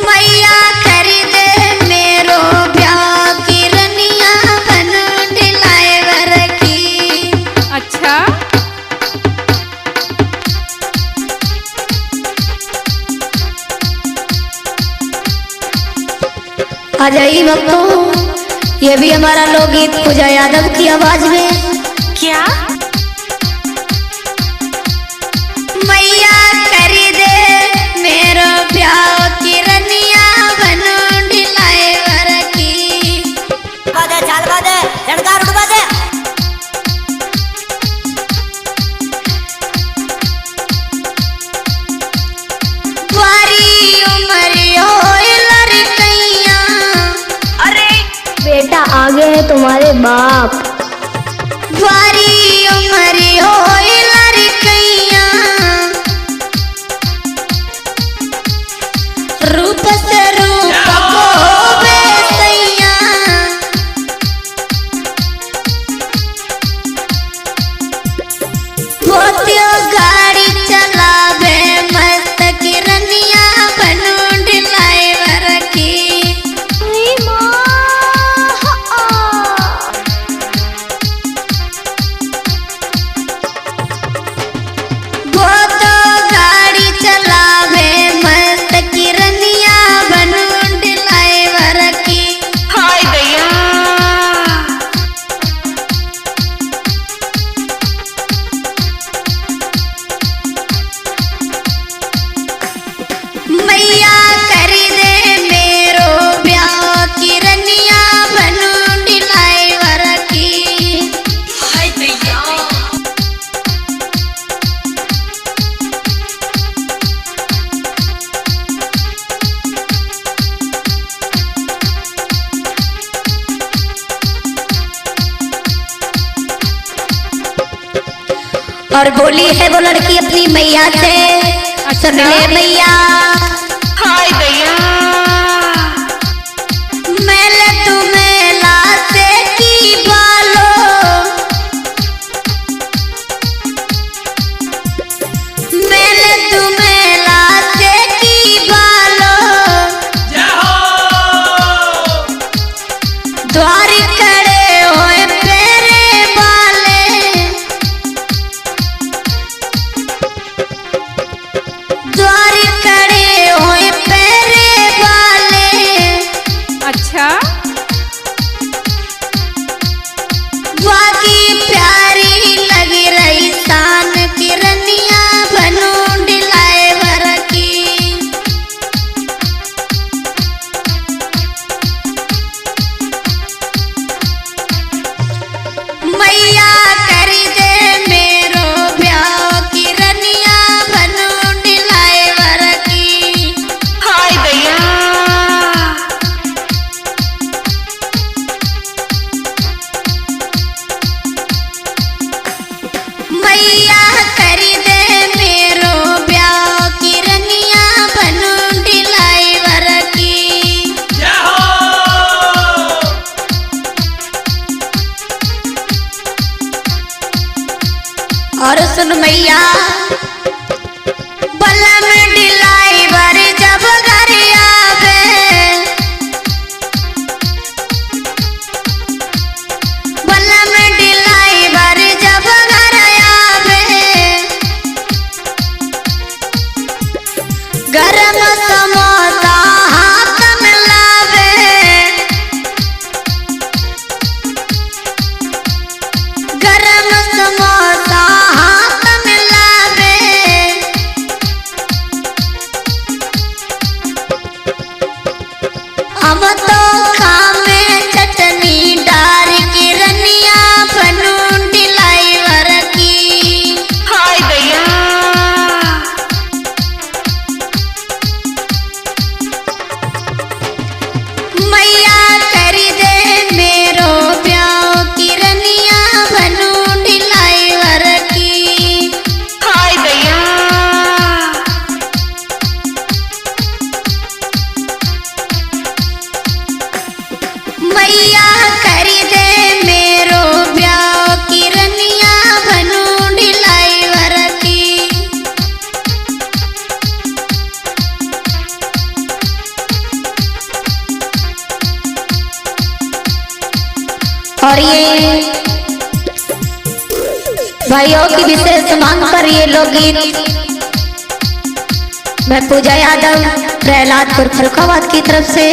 मैया खरीदे मेरो ब्याह की रनिया बन ढिलाए रखी। अच्छा आ जाइए भक्तों, ये भी हमारा लोकगीत पूजा यादव की आवाज में। क्या मैया खरीदे मेरो ब्याह की रनिया बन ढिलाए रखी। बादे चाल बादे लड़का रुक बादे। द्वारी उमरियो लड़कैया। अरे बेटा आगे है तुम्हारे बाप। द्वारी उमरियो लड़कैया। रूप से रूप को बेसैया। धोतियो गाड़ी चलावे मस्त की रनिया बन ढिलाए रखी। वो तो गाड़ी चलावे मस्त की रनिया बन ढिलाए रखी। हाय दैया मैया खरीदे मेरो ब्याह की रनिया बन ढिलाए रखी। हाय दैया और बोली है वो लड़की अपनी मैया से, सुन ले मैया। हाय दैया मैंने तुम्हें लासे की बालो। मैंने तुम्हें लासे की बालो। द्वार खड़े होए पेरे वाले। द्वार खड़े और ये भाइयों की विशेष मांग पर ये लोकगीत मैं पूजा यादव प्रहलादपुर फरुखाबाद की तरफ से